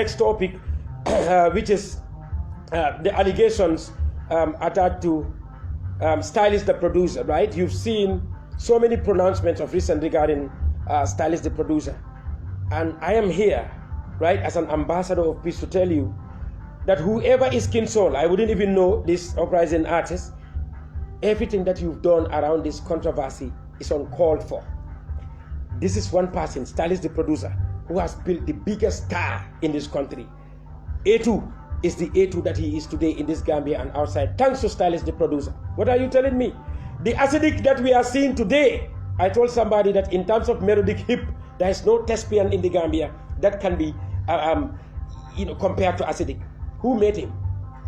Next topic, which is the allegations attached to Stylzz the producer, right? You've seen so many pronouncements of recent regarding Stylzz the producer. And I am here, right, as an ambassador of peace to tell you that whoever is King Saul, I wouldn't even know this uprising artist, everything that you've done around this controversy is uncalled for. This is one person, Stylzz the producer, who has built the biggest star in this country. A2 is the A2 that he is today in this Gambia and outside, thanks to Stylzz the producer. What are you telling me? The acidic that we are seeing today, I told somebody that in terms of melodic hip, there is no thespian in the Gambia that can be compared to acidic. Who made him?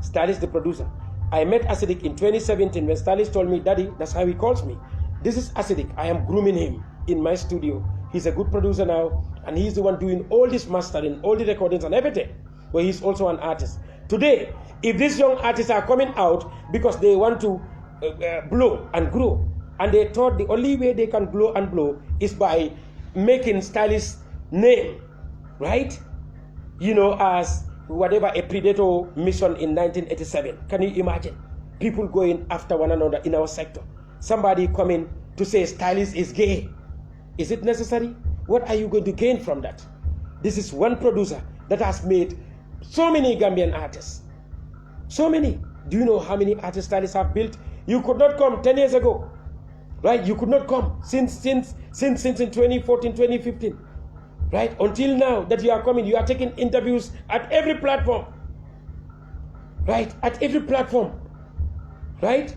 Stylzz the producer. I met acidic in 2017 when Stylzz told me, Daddy, that's how he calls me. This is acidic. I am grooming him in my studio. He's a good producer now, and he's the one doing all this mastering, all the recordings and everything. But he's also an artist. Today, if these young artists are coming out because they want to blow and grow, and they thought the only way they can blow and blow is by making Stylzz name, right? As whatever a Predator mission in 1987. Can you imagine? People going after one another in our sector. Somebody coming to say Stylzz is gay. Is it necessary? What are you going to gain from that? This is one producer that has made so many Gambian artists. So many. Do you know how many artists Stylzz have built? You could not come 10 years ago. Right? You could not come since in 2014, 2015. Right? Until now that you are coming, you are taking interviews at every platform. Right? At every platform. Right?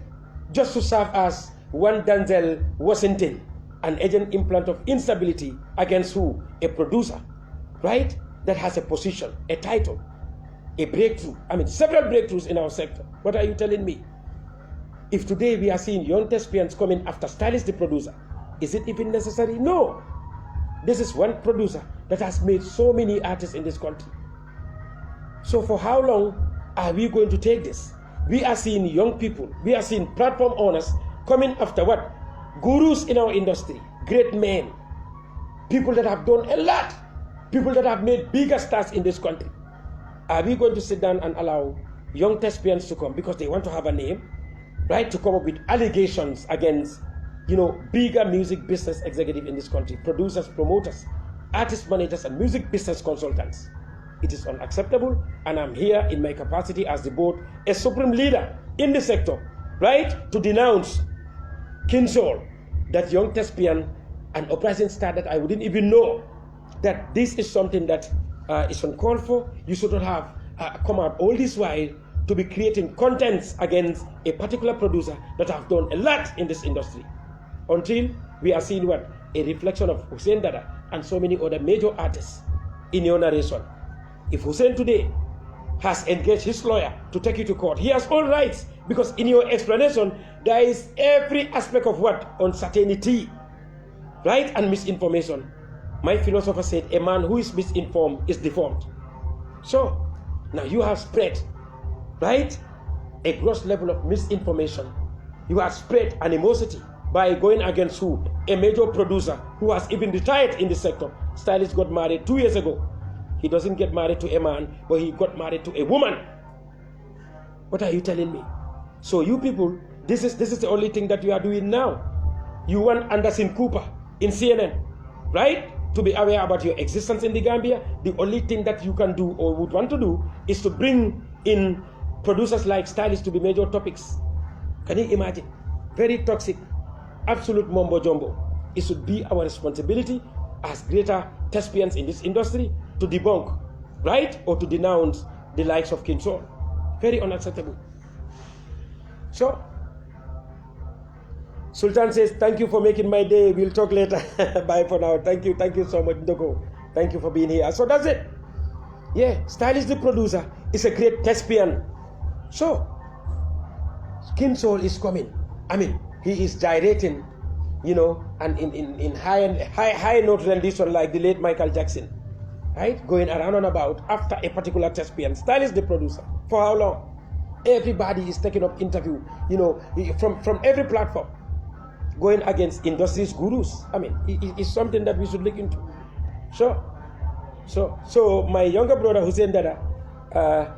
Just to serve as one Denzel Washington, an agent implant of instability against who? A producer. Right? That has a position, a title, a breakthrough. I mean, several breakthroughs in our sector. What are you telling me? If today we are seeing young thespians coming after Stylzz the producer, is it even necessary? No. This is one producer that has made so many artists in this country. So for how long are we going to take this? We are seeing young people, we are seeing platform owners coming after what? Gurus in our industry, great men, people that have done a lot, people that have made bigger stars in this country. Are we going to sit down and allow young thespians to come because they want to have a name, right? To come up with allegations against, bigger music business executive in this country, producers, promoters, artist managers, and music business consultants. It is unacceptable, and I'm here in my capacity as the board, a supreme leader in the sector, right? To denounce King Saul, that young thespian and uprising star that I wouldn't even know that this is something that is uncalled for. You should not have come out all this while to be creating contents against a particular producer that have done a lot in this industry. Until we are seeing what? A reflection of Hussein Dada and so many other major artists in your narration. If Hussein today has engaged his lawyer to take you to court, he has all rights, because in your explanation, there is every aspect of what? Uncertainty, right? And misinformation. My philosopher said, a man who is misinformed is deformed. So, now you have spread, right, a gross level of misinformation. You have spread animosity by going against who? A major producer who has even retired in the sector. Stylzz got married 2 years ago. He doesn't get married to a man, but he got married to a woman. What are you telling me? So you people, this is the only thing that you are doing now. You want Anderson Cooper in CNN, right? To be aware about your existence in the Gambia. The only thing that you can do or would want to do is to bring in producers like Stylzz to be major topics. Can you imagine? Very toxic, absolute mumbo jumbo. It should be our responsibility as greater thespians in this industry to debunk, right? Or to denounce the likes of King Saul. Very unacceptable. So, Sultan says, thank you for making my day. We'll talk later. Bye for now. Thank you so much, Ndoko. Thank you for being here. So that's it. Yeah, Stylzz the producer is a great thespian. So, King Saul is coming. I mean, he is gyrating, and in high note rendition like the late Michael Jackson, right? Going around and about after a particular thespian. Stylzz the producer. For how long? Everybody is taking up interview, from every platform, going against industry's gurus. I mean, it's something that we should look into. So, So my younger brother Hussein Dada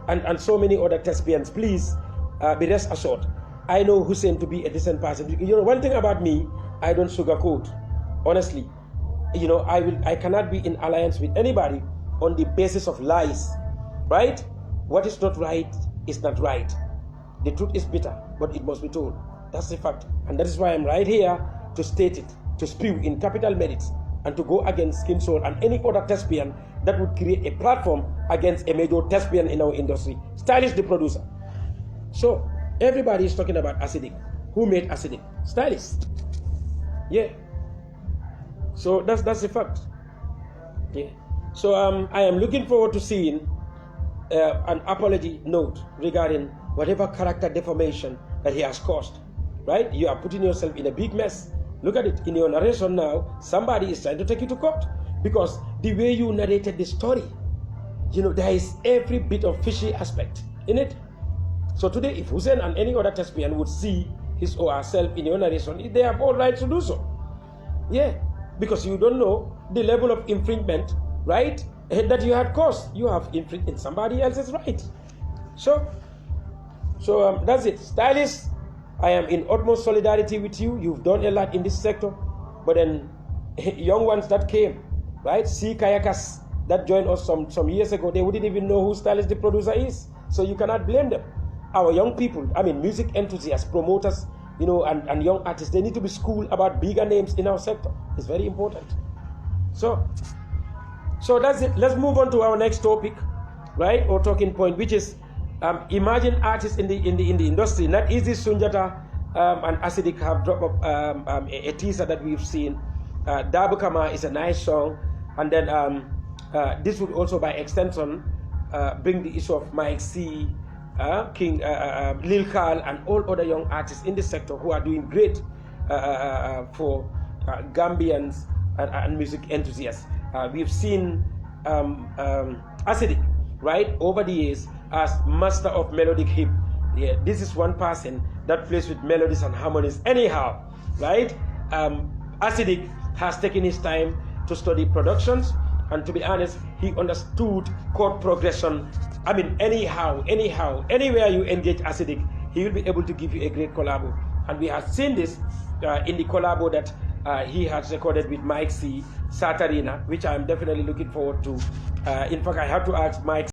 and so many other thespians, please be rest assured. I know Hussein to be a decent person. You know, one thing about me, I don't sugarcoat. Honestly, you know, I cannot be in alliance with anybody on the basis of lies, right? What is not right is not right. The truth is bitter, but it must be told. That's the fact, and that is why I'm right here to state it, to spew in capital merits, and to go against Skin Soul and any other thespian that would create a platform against a major thespian in our industry. Stylzz, the producer. So everybody is talking about Acidic. Who made Acidic? Stylzz. Yeah. So that's the fact. Yeah. So I am looking forward to seeing an apology note regarding whatever character deformation that he has caused. Right? You are putting yourself in a big mess. Look at it in your narration now. Somebody is trying to take you to court because the way you narrated the story, you know, there is every bit of fishy aspect in it. So today, if Hussein and any other thespian would see his or herself in your narration, they have all rights to do so. Yeah, because you don't know the level of infringement, right, that you had caused. You have infringed in somebody else's right. So that's it. Stylzz, I am in utmost solidarity with you. You've done a lot in this sector. But then young ones that came, right? Sea kayakers that joined us some years ago, they wouldn't even know who Stylzz the producer is. So you cannot blame them. Our young people, I mean music enthusiasts, promoters, you know, and young artists, they need to be schooled about bigger names in our sector. It's very important. So that's it. Let's move on to our next topic, right? Or talking point, which is emerging artists in the industry. Not Easy, Sunjata and Acidic have dropped up a teaser that we've seen. Dabukama is a nice song, and then this would also, by extension, bring the issue of Mike C, King, Lil Carl, and all other young artists in this sector who are doing great for Gambians and music enthusiasts. We've seen Acidic, right, over the years as master of melodic hip. Yeah, this is one person that plays with melodies and harmonies anyhow, right? Acidic has taken his time to study productions, and to be honest, he understood chord progression. I mean, anyhow, anywhere you engage Acidic, he will be able to give you a great collabo. And we have seen this in the collabo that he has recorded with Mike C, Satarina, which I'm definitely looking forward to. In fact, I have to ask Mike